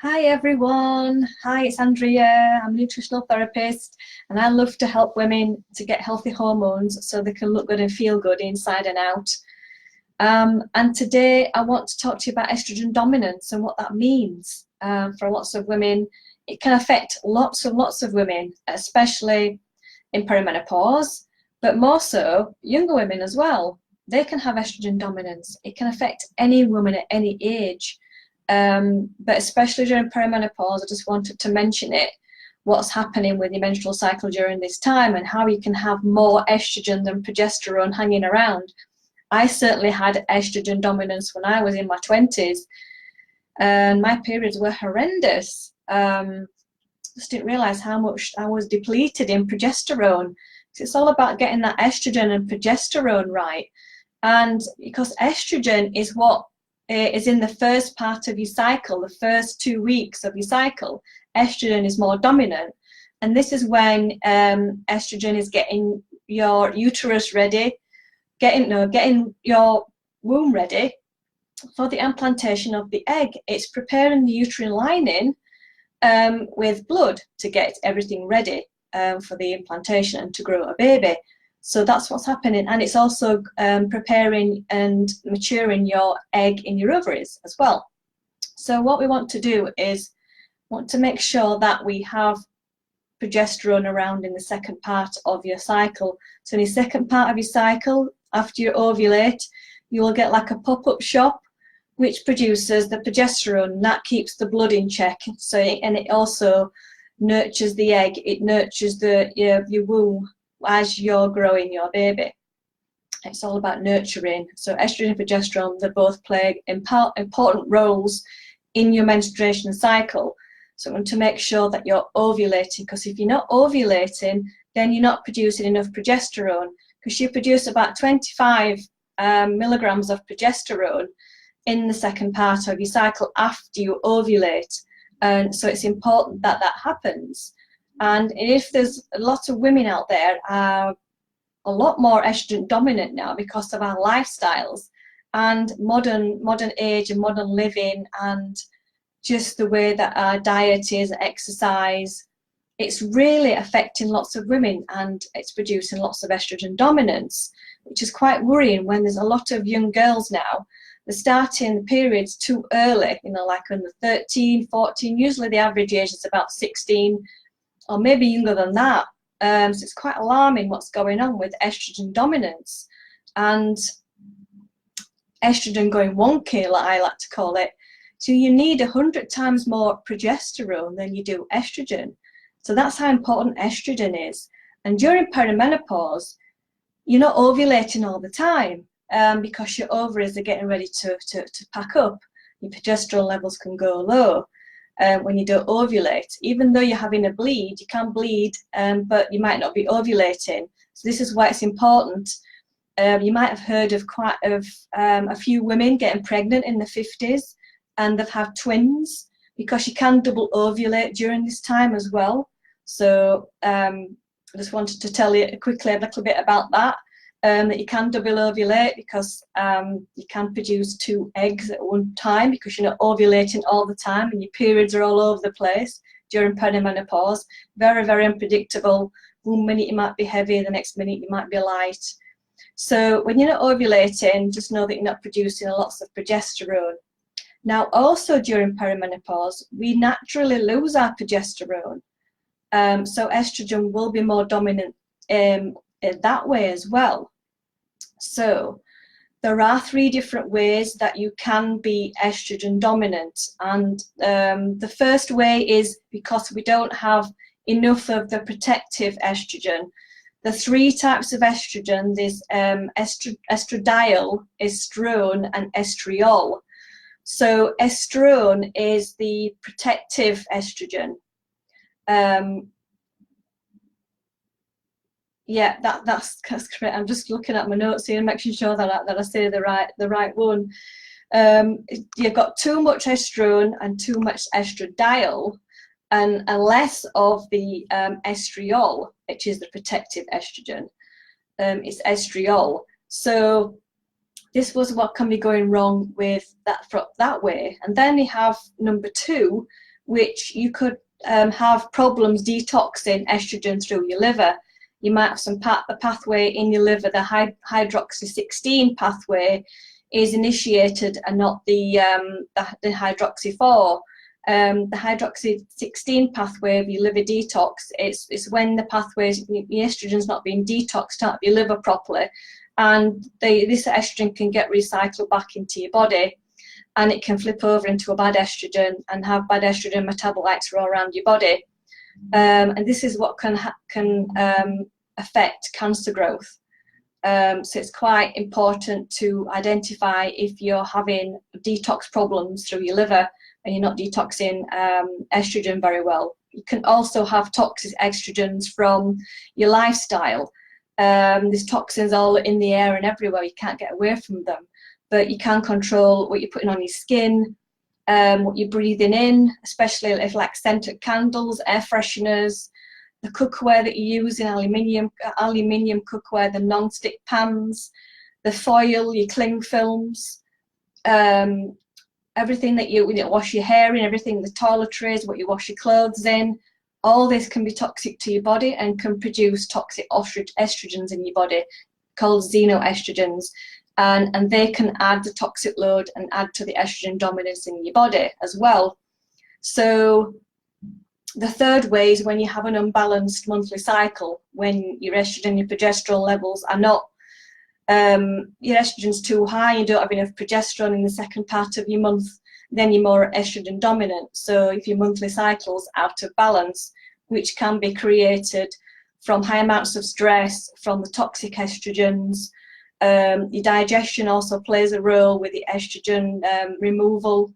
Hi everyone. Hi, it's Andrea. I'm a nutritional therapist and I love to help women to get healthy hormones so they can look good and feel good inside and out. And today I want to talk to you about estrogen dominance and what that means. For lots of women, it can affect lots and lots of women, especially in perimenopause, but more so younger women as well. They can have estrogen dominance. It can affect any woman at any age. But especially during perimenopause, I just wanted to mention it, what's happening with your menstrual cycle during this time and how you can have more estrogen than progesterone hanging around. I certainly had estrogen dominance when I was in my 20s and my periods were horrendous. Just didn't realize how much I was depleted in progesterone. So it's all about getting that estrogen and progesterone right. And because estrogen is what is in the first part of your cycle, the first 2 weeks of your cycle, estrogen is more dominant. And this is when estrogen is getting your uterus ready, getting your womb ready for the implantation of the egg. It's preparing the uterine lining with blood to get everything ready for the implantation and to grow a baby. So that's what's happening, and it's also preparing and maturing your egg in your ovaries as well. So what we want to do is want to make sure that we have progesterone around in the second part of your cycle. So in the second part of your cycle, after you ovulate, you will get like a pop-up shop which produces the progesterone that keeps the blood in check. So and it also nurtures the egg, it nurtures your womb as you're growing your baby. It's all about nurturing. So estrogen and progesterone, they both play important roles in your menstruation cycle. So we want to make sure that you're ovulating, because if you're not ovulating, then you're not producing enough progesterone, because you produce about 25 milligrams of progesterone in the second part of your cycle after you ovulate. And so it's important that that happens. And if there's a lot of women out there are a lot more estrogen dominant now because of our lifestyles and modern age and modern living and just the way that our diet is, exercise, it's really affecting lots of women and it's producing lots of estrogen dominance, which is quite worrying when there's a lot of young girls now. They're starting periods too early, like when they're 13, 14, usually the average age is about 16, or maybe younger than that. So it's quite alarming what's going on with estrogen dominance and estrogen going wonky, like I like to call it. So you need 100 times more progesterone than you do estrogen. So that's how important estrogen is. And during perimenopause, you're not ovulating all the time because your ovaries are getting ready to pack up. Your progesterone levels can go low. When you don't ovulate, even though you're having a bleed, you can bleed, but you might not be ovulating. So this is why it's important. You might have heard of a few women getting pregnant in the 50s, and they've had twins because you can double ovulate during this time as well. So I just wanted to tell you quickly a little bit about that. That you can double ovulate because you can produce 2 eggs at one time because you're not ovulating all the time and your periods are all over the place during perimenopause. Very, very unpredictable. One minute you might be heavy, the next minute you might be light. So when you're not ovulating, just know that you're not producing lots of progesterone. Now also during perimenopause, we naturally lose our progesterone. So estrogen will be more dominant in that way as well. So there are 3 different ways that you can be estrogen dominant, and the first way is because we don't have enough of the protective estrogen. The 3 types of estrogen, there's estradiol, estrone and estriol. So estrone is the protective estrogen. Yeah, that's correct. I'm just looking at my notes here and making sure that I say the right one. You've got too much estrone and too much estradiol, and less of the estriol, which is the protective estrogen. It's estriol. So this was what can be going wrong with that way. And then you have number 2, which you could have problems detoxing estrogen through your liver. You might have some the pathway in your liver, the hydroxy 16 pathway is initiated and not the hydroxy 4. The hydroxy 16 pathway of your liver detox, it's when the pathways, your estrogen's not being detoxed out of your liver properly, and this estrogen can get recycled back into your body, and it can flip over into a bad estrogen and have bad estrogen metabolites all around your body. And this is what can affect cancer growth. So it's quite important to identify if you're having detox problems through your liver and you're not detoxing estrogen very well. You can also have toxic estrogens from your lifestyle. There's toxins all in the air and everywhere, you can't get away from them, but you can control what you're putting on your skin, what you're breathing in, especially if like scented candles, air fresheners, the cookware that you use in aluminium cookware, the non-stick pans, the foil, your cling films, everything that you wash your hair in, everything, the toiletries, what you wash your clothes in, all this can be toxic to your body and can produce toxic estrogens in your body called xenoestrogens, and they can add the toxic load and add to the estrogen dominance in your body as well. So the third way is when you have an unbalanced monthly cycle, when your estrogen, your progesterone levels are not, your estrogen's too high, you don't have enough progesterone in the second part of your month, then you're more estrogen dominant. So if your monthly cycle's out of balance, which can be created from high amounts of stress, from the toxic estrogens, your digestion also plays a role with the estrogen removal,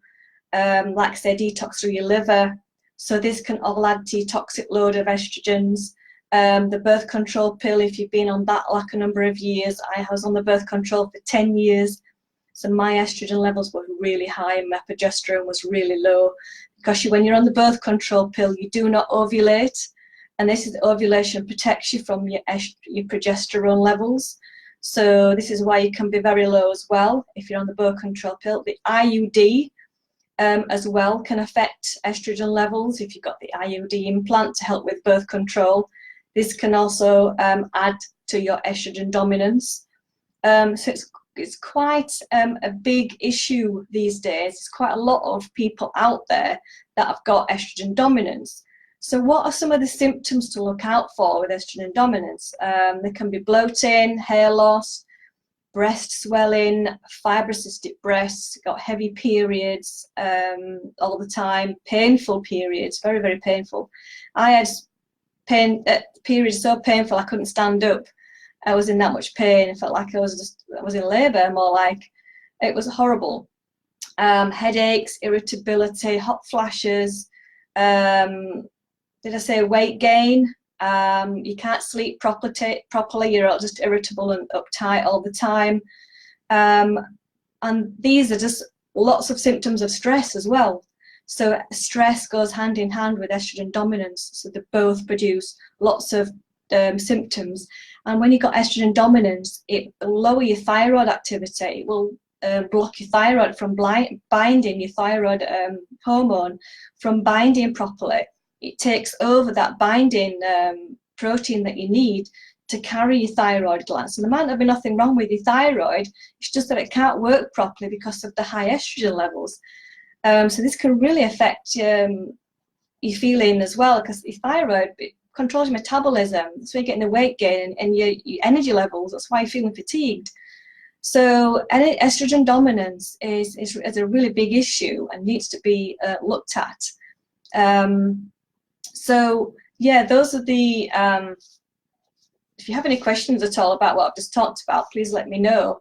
like say detox through your liver. So this can all add to your toxic load of estrogens. The birth control pill, if you've been on that like a number of years, I was on the birth control for 10 years. So my estrogen levels were really high and my progesterone was really low. Because when you're on the birth control pill, you do not ovulate. And this is ovulation protects you from your progesterone levels. So this is why you can be very low as well if you're on the birth control pill. The IUD as well can affect estrogen levels if you've got the IUD implant to help with birth control. This can also add to your estrogen dominance. So it's quite a big issue these days. There's quite a lot of people out there that have got estrogen dominance. So what are some of the symptoms to look out for with estrogen dominance? There can be bloating, hair loss, breast swelling, fibrocystic breasts, got heavy periods all the time, painful periods, very, very painful. I had periods so painful I couldn't stand up. I was in that much pain. I felt like I was in labour, more like. It was horrible. Headaches, irritability, hot flashes. Did I say weight gain? You can't sleep properly. You're just irritable and uptight all the time. And these are just lots of symptoms of stress as well. So stress goes hand in hand with estrogen dominance. So they both produce lots of symptoms. And when you've got estrogen dominance, it will lower your thyroid activity. It will block your thyroid from binding, your thyroid hormone from binding properly. It takes over that binding protein that you need to carry your thyroid gland. So there might not be nothing wrong with your thyroid, it's just that it can't work properly because of the high estrogen levels. So this can really affect your feeling as well, because your thyroid controls your metabolism. That's why you're getting the weight gain and your energy levels. That's why you're feeling fatigued. So estrogen dominance is a really big issue and needs to be looked at. So yeah, those are the, if you have any questions at all about what I've just talked about, please let me know.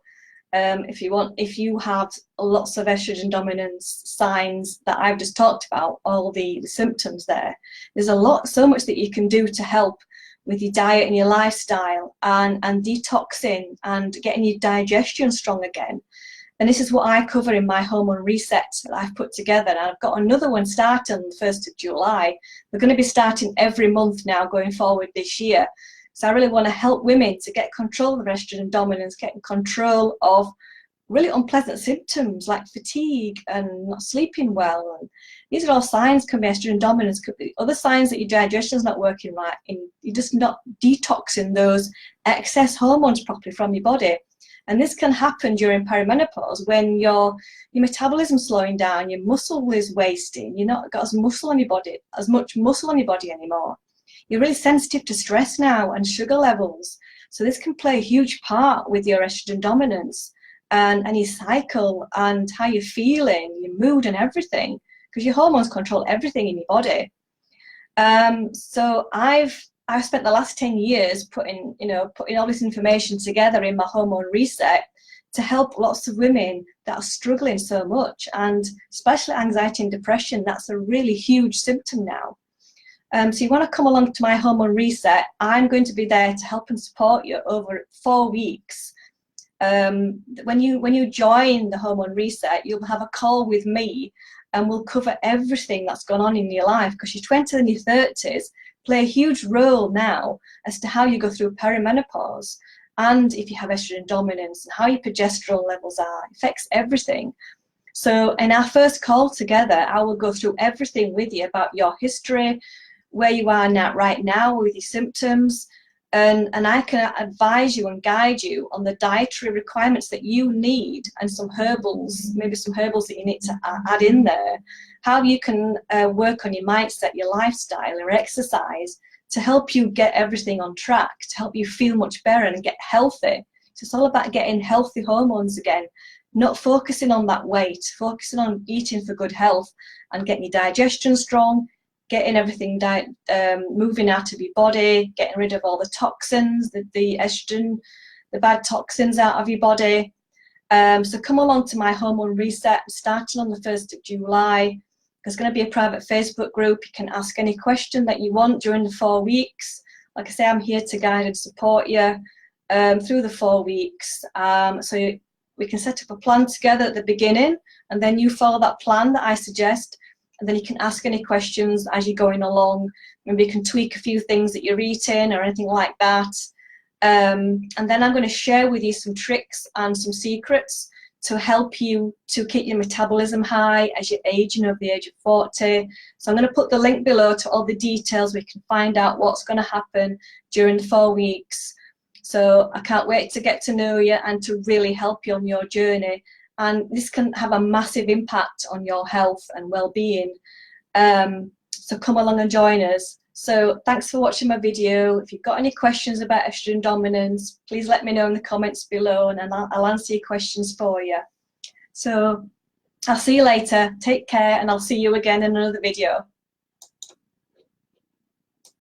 If you have lots of estrogen dominance signs that I've just talked about, all the symptoms there's so much that you can do to help with your diet and your lifestyle and detoxing and getting your digestion strong again. And this is what I cover in my hormone reset that I've put together. And I've got another one starting on the 1st of July. We're going to be starting every month now going forward this year. So I really want to help women to get control of estrogen dominance, get control of really unpleasant symptoms like fatigue and not sleeping well. And these are all signs, can be estrogen dominance, could be other signs that your digestion is not working right, and you're just not detoxing those excess hormones properly from your body. And this can happen during perimenopause when your metabolism's slowing down, your muscle is wasting, you're not got as much muscle on your body anymore. You're really sensitive to stress now and sugar levels. So this can play a huge part with your estrogen dominance and your cycle and how you're feeling, your mood and everything, because your hormones control everything in your body. So I've spent the last 10 years putting all this information together in my hormone reset to help lots of women that are struggling so much, and especially anxiety and depression. That's a really huge symptom now. So you want to come along to my hormone reset. I'm going to be there to help and support you over 4 weeks. When you join the hormone reset, you'll have a call with me, and we'll cover everything that's gone on in your life, because your 20s and your 30s play a huge role now as to how you go through perimenopause, and if you have estrogen dominance and how your progesterone levels are. It affects everything. So in our first call together, I will go through everything with you about your history, where you are now, right now with your symptoms, and I can advise you and guide you on the dietary requirements that you need, and some herbals, maybe some herbals that you need to add in there, how you can work on your mindset, your lifestyle, your exercise, to help you get everything on track, to help you feel much better and get healthy. So it's all about getting healthy hormones again, not focusing on that weight, focusing on eating for good health and getting your digestion strong, getting everything moving out of your body, getting rid of all the toxins, the estrogen, the bad toxins out of your body. So come along to my hormone reset starting on the 1st of July. There's going to be a private Facebook group. You can ask any question that you want during the 4 weeks. Like I say, I'm here to guide and support you through the 4 weeks. So we can set up a plan together at the beginning, and then you follow that plan that I suggest, and then you can ask any questions as you're going along. Maybe you can tweak a few things that you're eating or anything like that. And then I'm going to share with you some tricks and some secrets to help you to keep your metabolism high as you're aging over the age of 40. So I'm going to put the link below to all the details. We can find out what's going to happen during the 4 weeks. So I can't wait to get to know you and to really help you on your journey. And this can have a massive impact on your health and well-being. So come along and join us. So thanks for watching my video. If you've got any questions about estrogen dominance, please let me know in the comments below, and I'll answer your questions for you. So I'll see you later. Take care, and I'll see you again in another video.